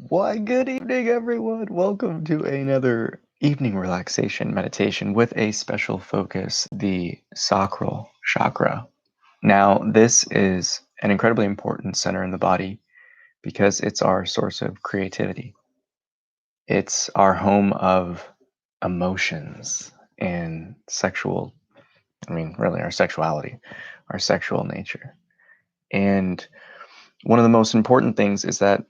Why, good evening, everyone. Welcome to another evening relaxation meditation with a special focus, the Sacral Chakra. Now, this is an incredibly important center in the body because it's our source of creativity. It's our home of emotions and really our sexuality, our sexual nature. And one of the most important things is that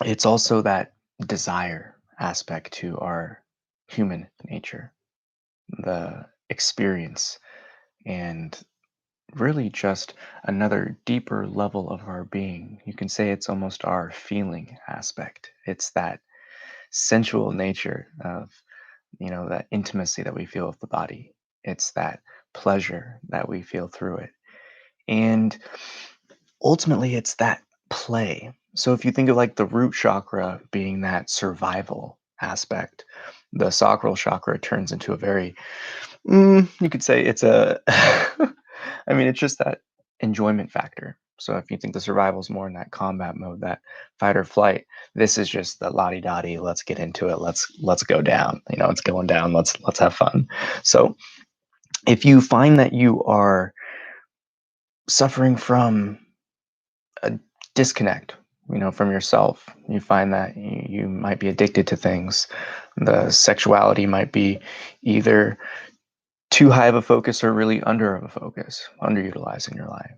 it's also that desire aspect to our human nature, the experience, and really just another deeper level of our being. You can say it's almost our feeling aspect. It's that sensual nature of, that intimacy that we feel with the body. It's that pleasure that we feel through it. And ultimately, it's that play. So if you think of like the root chakra being that survival aspect, the sacral chakra turns into a very, you could say it's it's just that enjoyment factor. So if you think the survival is more in that combat mode, that fight or flight, this is just the lottie-dottie. Let's get into it. Let's go down. It's going down. Let's have fun. So if you find that you are suffering from a disconnect, from yourself. You find that you might be addicted to things. The sexuality might be either too high of a focus or really under of a focus, underutilized in your life.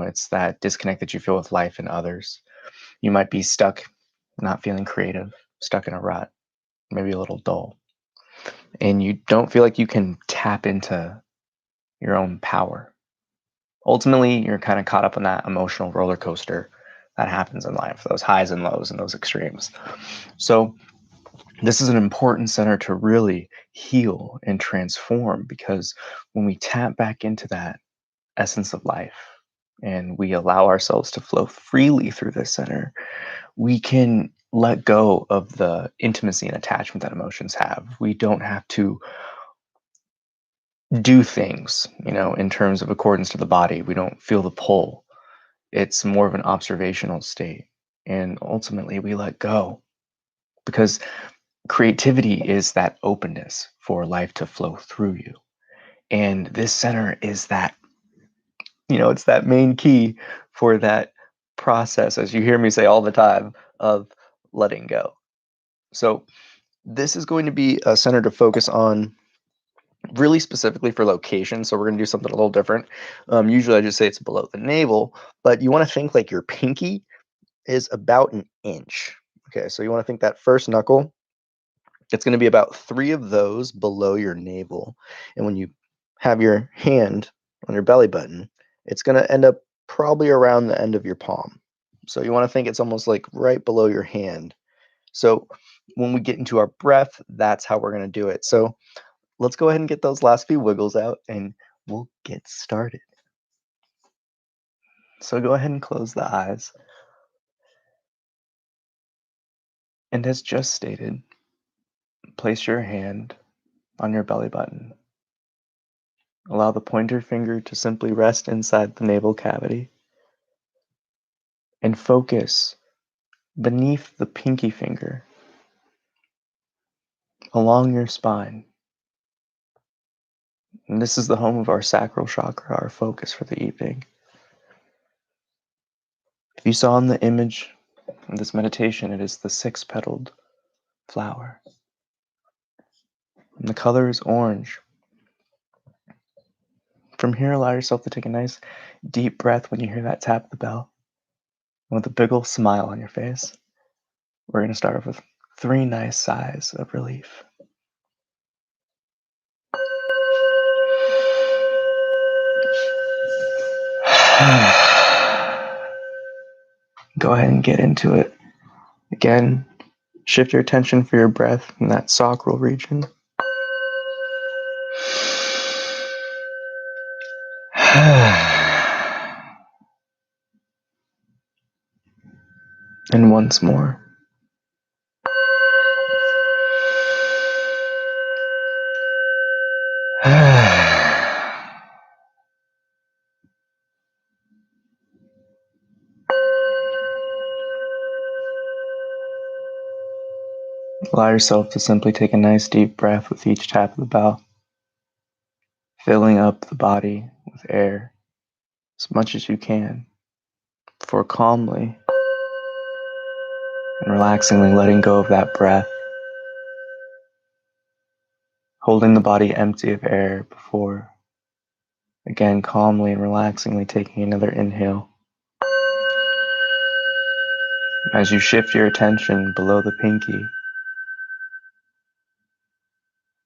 It's that disconnect that you feel with life and others. You might be stuck, not feeling creative, stuck in a rut, maybe a little dull. And you don't feel like you can tap into your own power. Ultimately, you're kind of caught up in that emotional roller coaster that happens in life, those highs and lows and those extremes. So, this is an important center to really heal and transform, because when we tap back into that essence of life and we allow ourselves to flow freely through this center, we can let go of the intimacy and attachment that emotions have. We don't have to do things, in terms of accordance to the body. We don't feel the pull. It's more of an observational state. And ultimately, we let go, because creativity is that openness for life to flow through you. And this center is that, it's that main key for that process, as you hear me say all the time, of letting go. So, this is going to be a center to focus on really specifically for location. So, we're going to do something a little different. Usually, I just say it's below the navel, but you want to think like your pinky is about an inch. Okay, so you want to think that first knuckle, it's going to be about 3 of those below your navel. And when you have your hand on your belly button, it's going to end up probably around the end of your palm. So you want to think it's almost like right below your hand. So when we get into our breath, that's how we're going to do it. So let's go ahead and get those last few wiggles out and we'll get started. So go ahead and close the eyes. And as just stated, place your hand on your belly button. Allow the pointer finger to simply rest inside the navel cavity. And focus beneath the pinky finger, along your spine. And this is the home of our sacral chakra, our focus for the evening. If you saw in the image in this meditation, it is the 6-petaled flower. And the color is orange. From here, allow yourself to take a nice deep breath when you hear that tap of the bell. And with a big old smile on your face, we're going to start off with 3 nice sighs of relief. Go ahead and get into it. Again, shift your attention for your breath in that sacral region. And once more. Allow yourself to simply take a nice deep breath with each tap of the bell, filling up the body with air as much as you can, before calmly and relaxingly letting go of that breath, holding the body empty of air before, again, calmly and relaxingly taking another inhale. As you shift your attention below the pinky,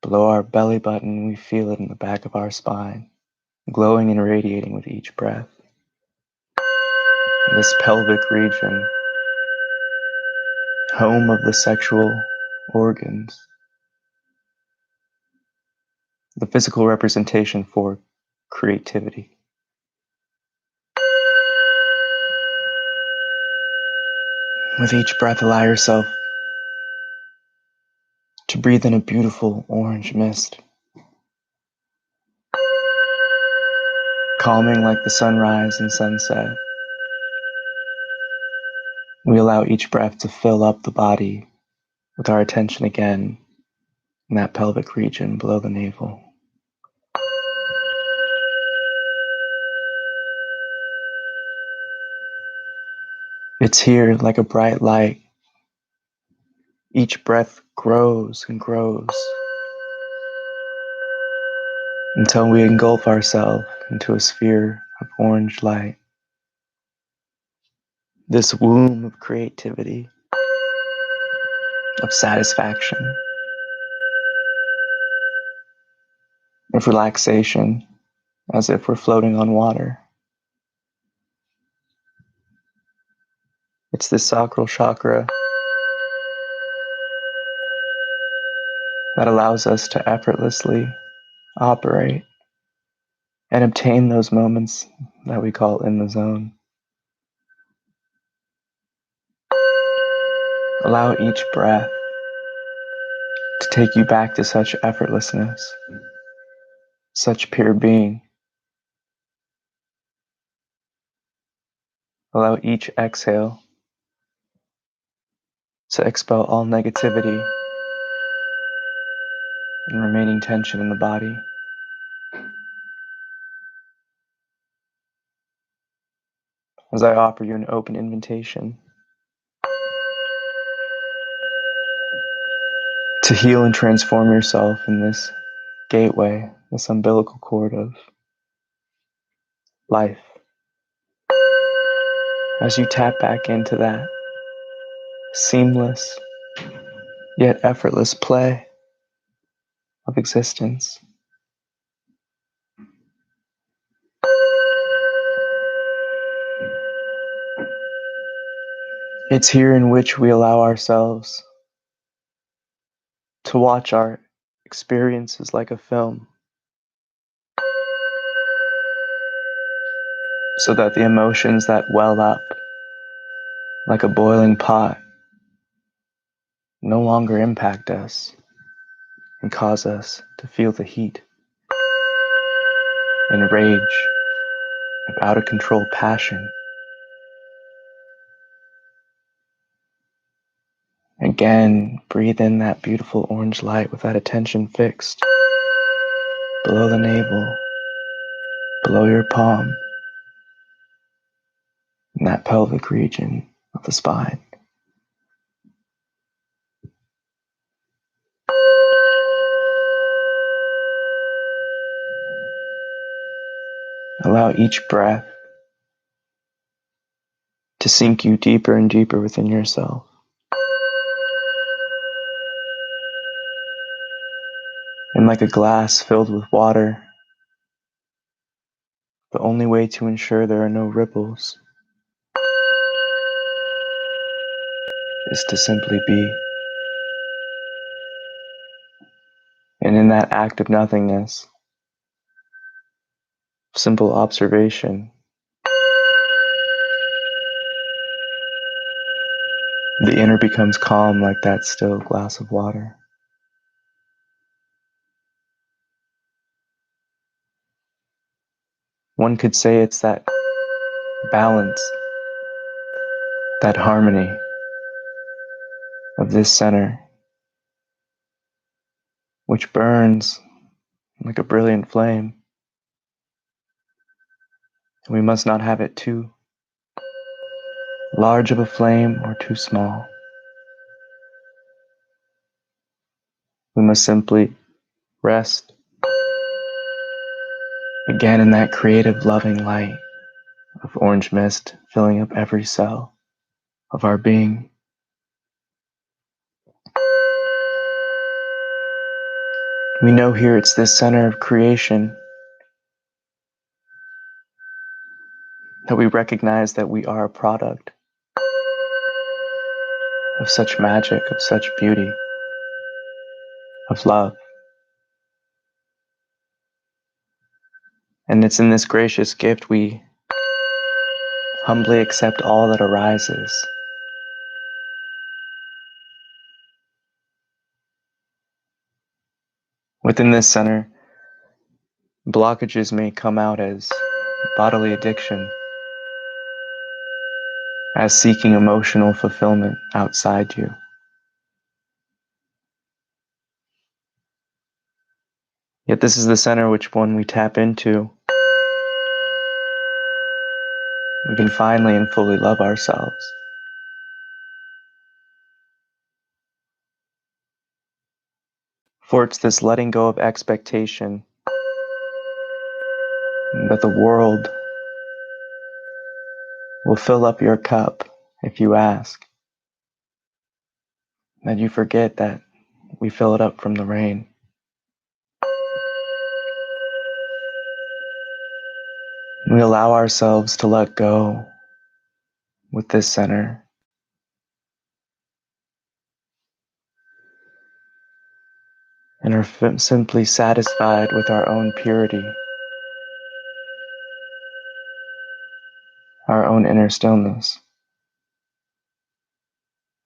below our belly button, we feel it in the back of our spine, glowing and radiating with each breath. This pelvic region, home of the sexual organs, the physical representation for creativity. With each breath, allow yourself to breathe in a beautiful orange mist, calming like the sunrise and sunset. We allow each breath to fill up the body with our attention again in that pelvic region below the navel. It's here like a bright light. Each breath grows and grows until we engulf ourselves into a sphere of orange light. This womb of creativity, of satisfaction, of relaxation, as if we're floating on water. It's this sacral chakra that allows us to effortlessly operate and obtain those moments that we call in the zone. Allow each breath to take you back to such effortlessness, such pure being. Allow each exhale to expel all negativity and remaining tension in the body. As I offer you an open invitation to heal and transform yourself in this gateway, this umbilical cord of life. As you tap back into that seamless yet effortless play of existence. It's here in which we allow ourselves to watch our experiences like a film, so that the emotions that well up like a boiling pot no longer impact us and cause us to feel the heat and rage of out of control passion. Again, breathe in that beautiful orange light with that attention fixed below the navel, below your palm, in that pelvic region of the spine. Allow each breath to sink you deeper and deeper within yourself. And like a glass filled with water, the only way to ensure there are no ripples is to simply be. And in that act of nothingness, simple observation, the inner becomes calm like that still glass of water. One could say it's that balance, that harmony of this center which burns like a brilliant flame. We must not have it too large of a flame or too small. We must simply rest again in that creative, loving light of orange mist filling up every cell of our being. We know here it's this center of creation that we recognize that we are a product of such magic, of such beauty, of love. And it's in this gracious gift we humbly accept all that arises. Within this center, blockages may come out as bodily addiction, as seeking emotional fulfillment outside you. Yet this is the center which when we tap into, we can finally and fully love ourselves. For it's this letting go of expectation that the world will fill up your cup if you ask, that you forget that we fill it up from the rain. We allow ourselves to let go with this center. And are simply satisfied with our own purity, our own inner stillness.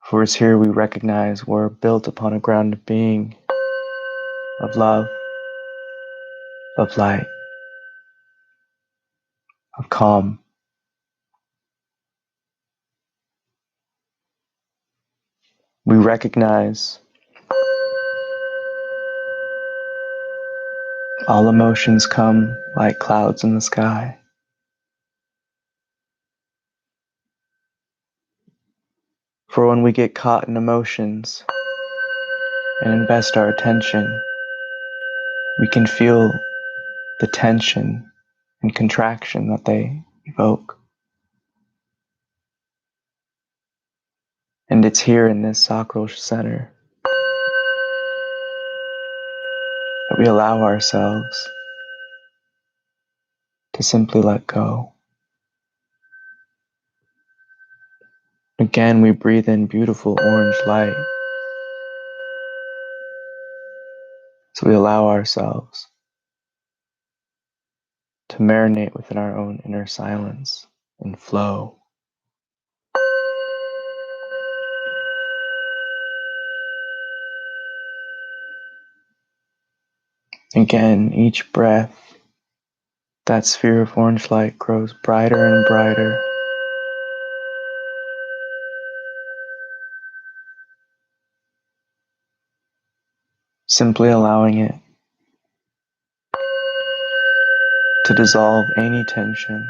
For it's here we recognize we're built upon a ground of being, of love, of light, of calm. We recognize all emotions come like clouds in the sky. For when we get caught in emotions and invest our attention, we can feel the tension and contraction that they evoke. And it's here in this sacral center that we allow ourselves to simply let go. Again, we breathe in beautiful orange light. So we allow ourselves to marinate within our own inner silence and flow. Again, each breath, that sphere of orange light grows brighter and brighter. Simply allowing it to dissolve any tension,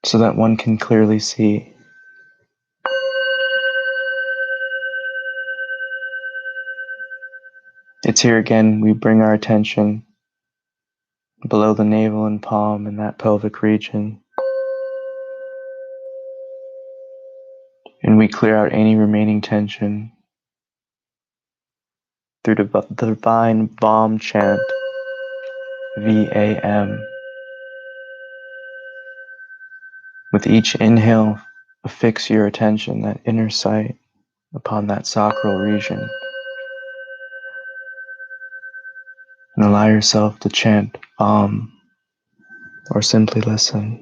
so that one can clearly see it's here again. We bring our attention below the navel and palm in that pelvic region, and we clear out any remaining tension through the divine Vam chant, VAM. With each inhale, affix your attention, that inner sight, upon that sacral region, and allow yourself to chant Vam, or simply listen.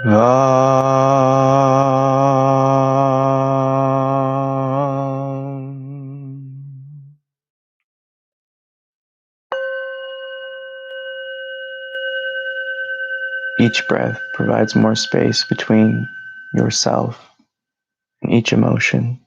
Vam. Each breath provides more space between yourself and each emotion.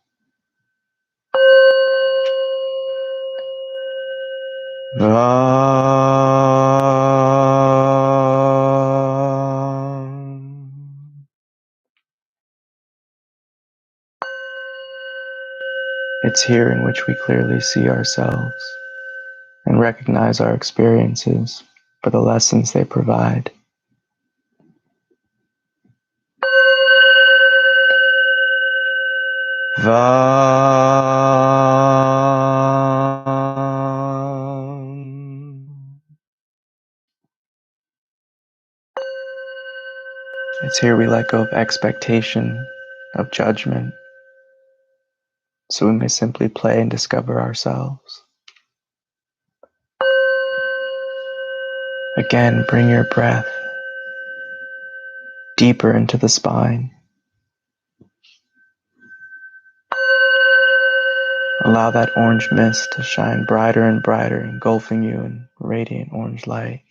It's here in which we clearly see ourselves and recognize our experiences for the lessons they provide. It's here we let go of expectation, of judgment, so we may simply play and discover ourselves. Again, bring your breath deeper into the spine. Allow that orange mist to shine brighter and brighter, engulfing you in radiant orange light.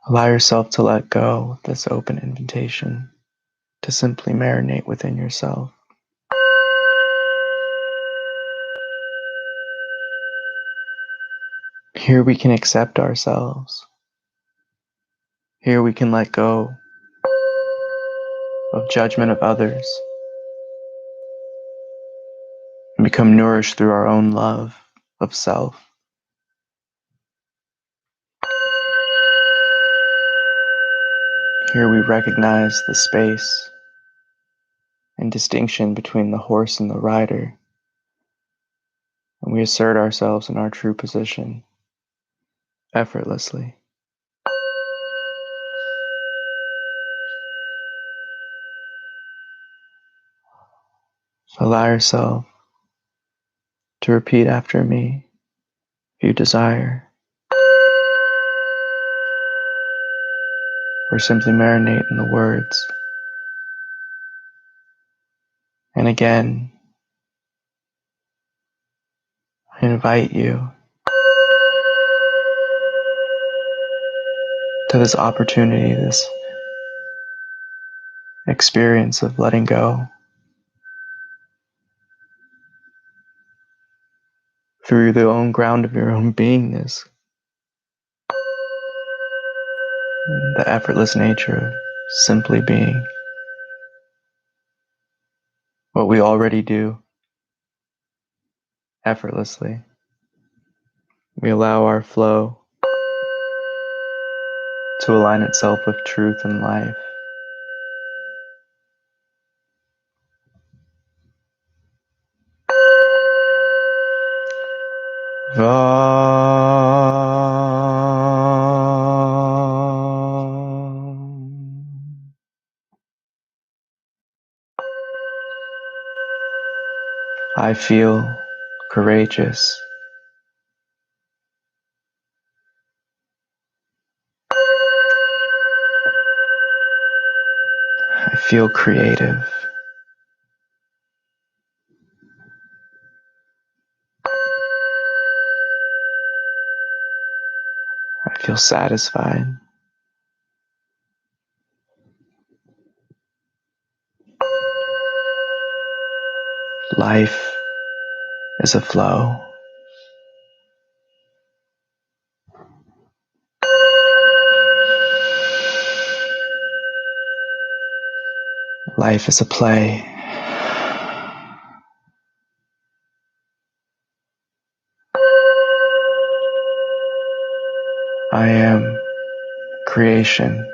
Allow yourself to let go of this open invitation to simply marinate within yourself. Here we can accept ourselves. Here we can let go of judgment of others and become nourished through our own love of self. Here we recognize the space and distinction between the horse and the rider, and we assert ourselves in our true position effortlessly. Allow yourself to repeat after me if you desire, or simply marinate in the words. And again, I invite you to this opportunity, this experience of letting go through the own ground of your own beingness, the effortless nature of simply being what we already do effortlessly. We allow our flow to align itself with truth and life. I feel courageous. I feel creative. I feel satisfied. Life is a flow. Life is a play. I am creation.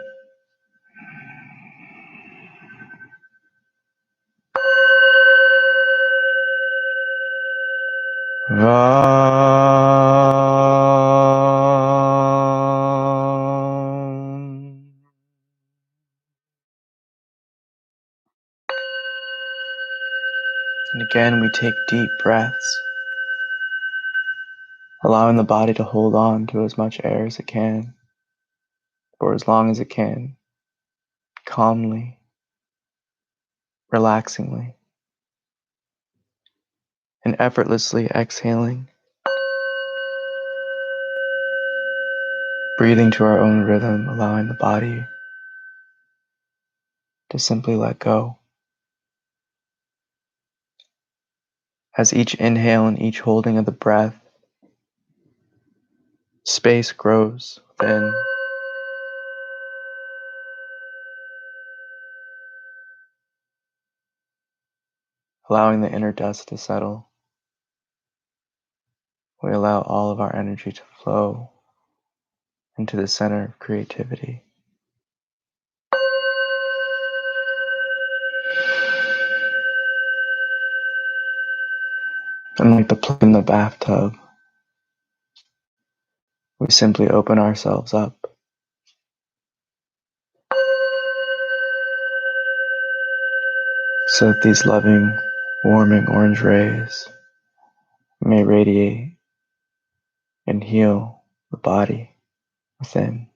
And again, we take deep breaths, allowing the body to hold on to as much air as it can, for as long as it can, calmly, relaxingly. and effortlessly exhaling, breathing to our own rhythm, allowing the body to simply let go. As each inhale and each holding of the breath, space grows within, allowing the inner dust to settle. We allow all of our energy to flow into the center of creativity. And like the plug in the bathtub, we simply open ourselves up so that these loving, warming orange rays may radiate and heal the body within.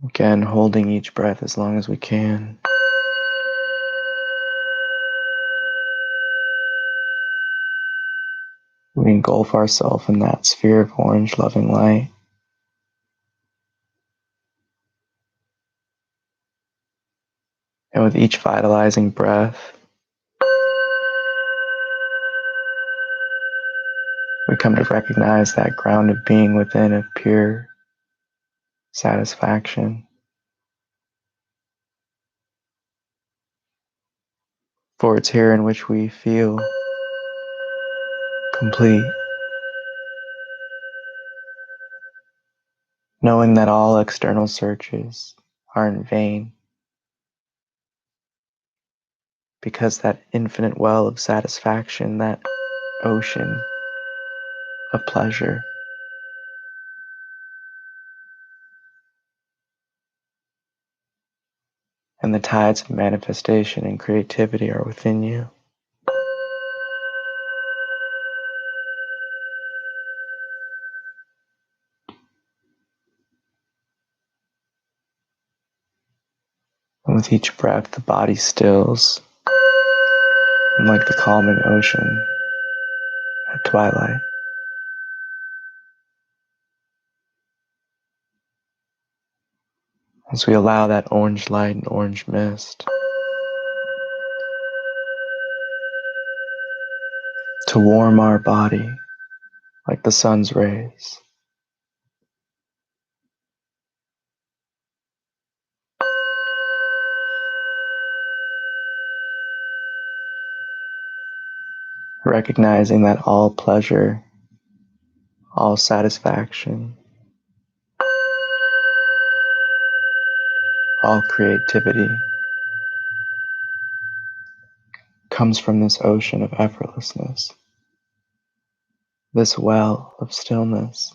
Again, holding each breath as long as we can. We engulf ourselves in that sphere of orange loving light. And with each vitalizing breath, we come to recognize that ground of being within of pure satisfaction. For it's here in which we feel complete, knowing that all external searches are in vain, because that infinite well of satisfaction, that ocean of pleasure, and the tides of manifestation and creativity are within you. And with each breath, the body stills, and like the calming ocean at twilight, as we allow that orange light and orange mist to warm our body like the sun's rays. Recognizing that all pleasure, all satisfaction, all creativity comes from this ocean of effortlessness, this well of stillness.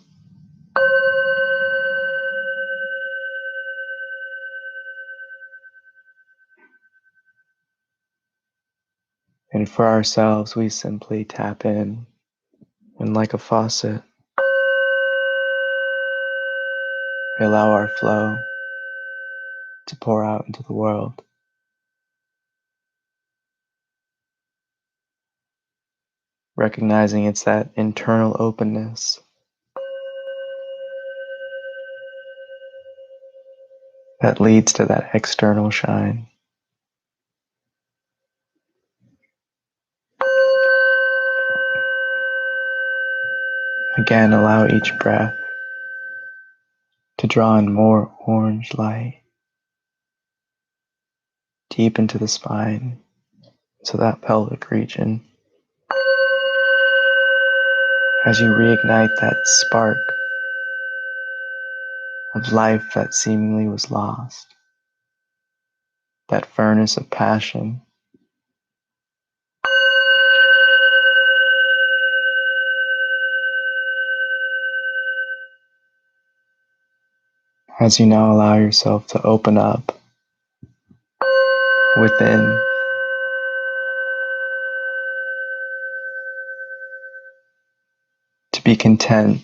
And for ourselves, we simply tap in, and like a faucet, we allow our flow to pour out into the world. Recognizing it's that internal openness that leads to that external shine. Again, allow each breath to draw in more orange light deep into the spine, to that pelvic region, as you reignite that spark of life that seemingly was lost, that furnace of passion. As you now allow yourself to open up within, to be content,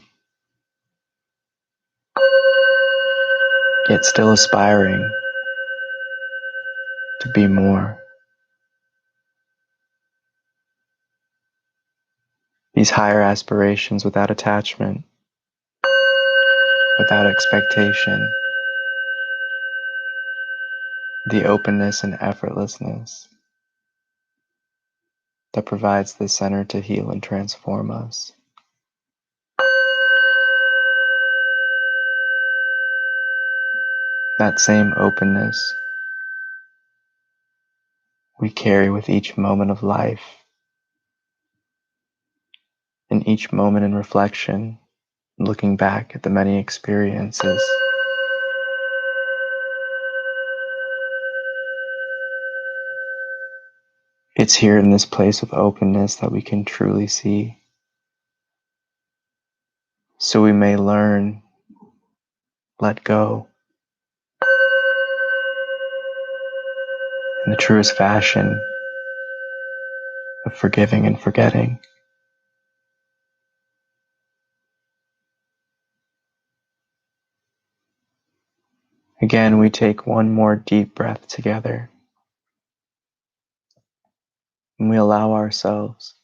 yet still aspiring to be more. these higher aspirations without attachment, without expectation, the openness and effortlessness that provides the center to heal and transform us. That same openness we carry with each moment of life, in each moment in reflection, looking back at the many experiences. It's here in this place of openness that we can truly see, so we may learn, let go, in the truest fashion of forgiving and forgetting. Again, we take one more deep breath together, and we allow ourselves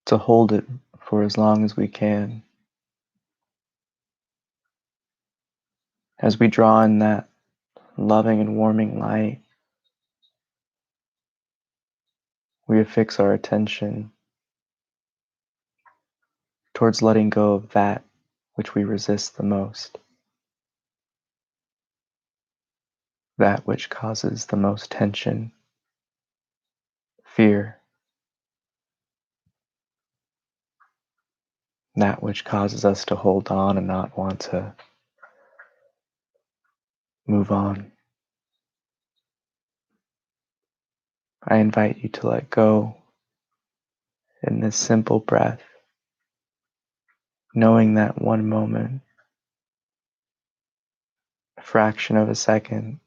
to hold it for as long as we can. As we draw in that loving and warming light, we affix our attention towards letting go of that which we resist the most, that which causes the most tension, fear, that which causes us to hold on and not want to move on. I invite you to let go in this simple breath, knowing that one moment, a fraction of a second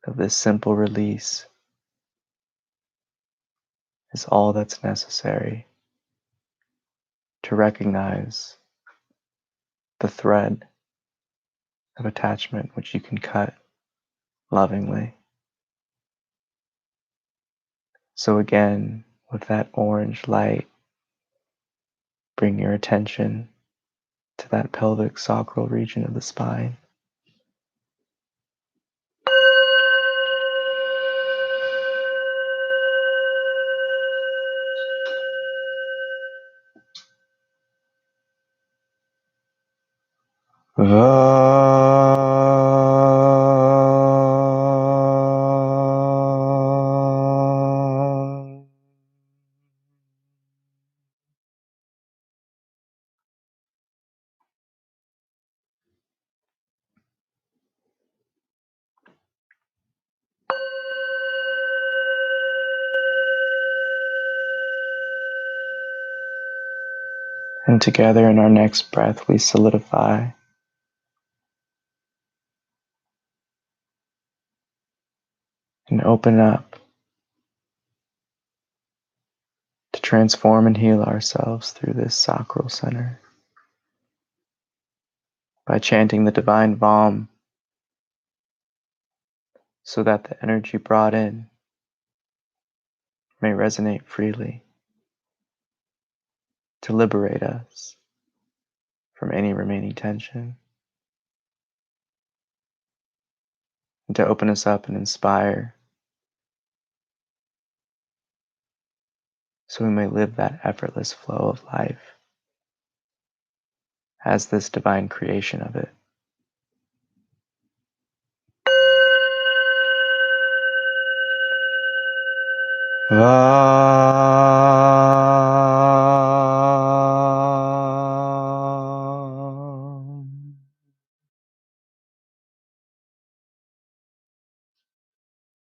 of this simple release is all that's necessary to recognize the thread of attachment which you can cut lovingly. So again, with that orange light, bring your attention to that pelvic sacral region of the spine. And together in our next breath, we solidify. And open up to transform and heal ourselves through this sacral center by chanting the divine balm so that the energy brought in may resonate freely to liberate us from any remaining tension and to open us up and inspire so we may live that effortless flow of life as this divine creation of it.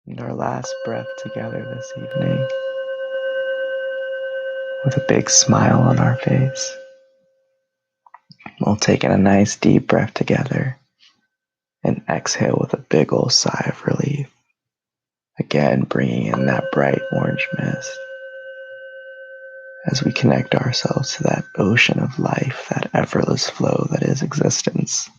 And our last breath together this evening, with a big smile on our face, we'll take in a nice deep breath together and exhale with a big old sigh of relief. Again, bringing in that bright orange mist as we connect ourselves to that ocean of life, that effortless flow that is existence.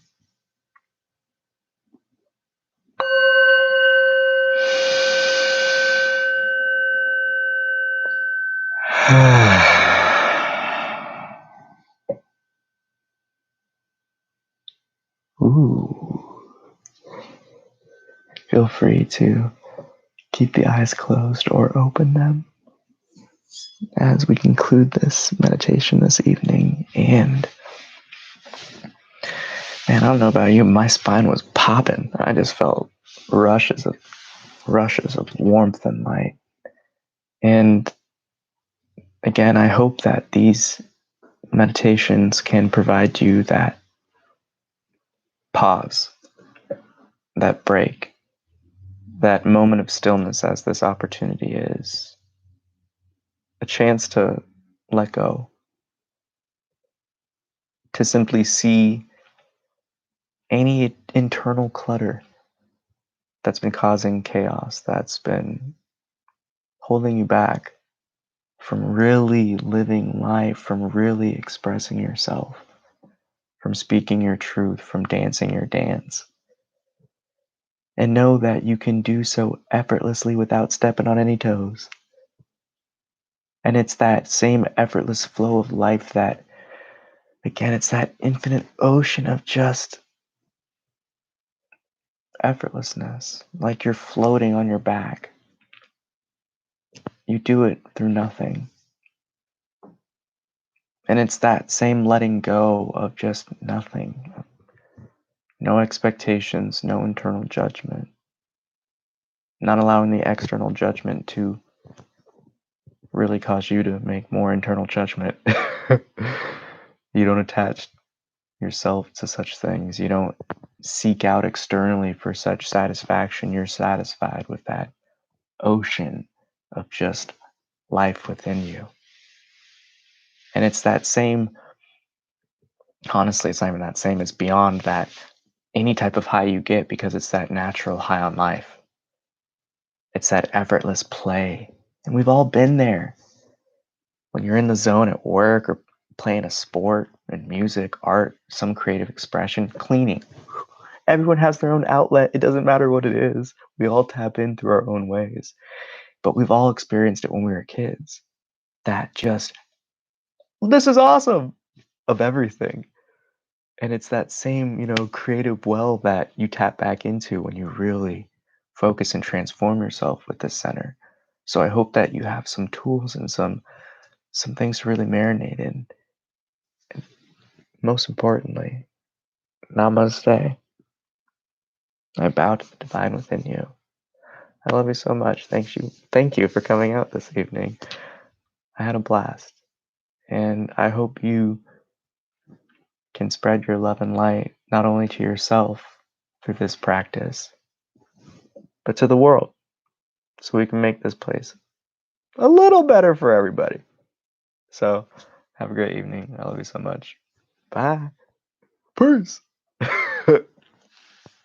Feel free to keep the eyes closed or open them as we conclude this meditation this evening. And man, I don't know about you, my spine was popping. I just felt rushes of warmth and light. And again, I hope that these meditations can provide you that pause, that break, that moment of stillness, as this opportunity is a chance to let go, to simply see any internal clutter that's been causing chaos, that's been holding you back from really living life, from really expressing yourself, from speaking your truth, from dancing your dance. And know that you can do so effortlessly without stepping on any toes. And it's that same effortless flow of life that, again, it's that infinite ocean of just effortlessness, like you're floating on your back. You do it through nothing. And it's that same letting go of just nothing. No expectations, no internal judgment. Not allowing the external judgment to really cause you to make more internal judgment. You don't attach yourself to such things. You don't seek out externally for such satisfaction. You're satisfied with that ocean of just life within you. And it's that same, honestly, it's not even that same, it's beyond that any type of high you get, because it's that natural high on life. It's that effortless play. And we've all been there. When you're in the zone at work or playing a sport, in music, art, some creative expression, cleaning. Everyone has their own outlet. It doesn't matter what it is. We all tap in through our own ways. But we've all experienced it when we were kids. That just, this is awesome, of everything. And it's that same, creative well that you tap back into when you really focus and transform yourself with this center. So I hope that you have some tools and some things to really marinate in. And most importantly, namaste. I bow to the divine within you. I love you so much. Thank you for coming out this evening. I had a blast. And I hope you can spread your love and light not only to yourself through this practice, but to the world, so we can make this place a little better for everybody. So have a great evening. I love you so much. Bye. Peace.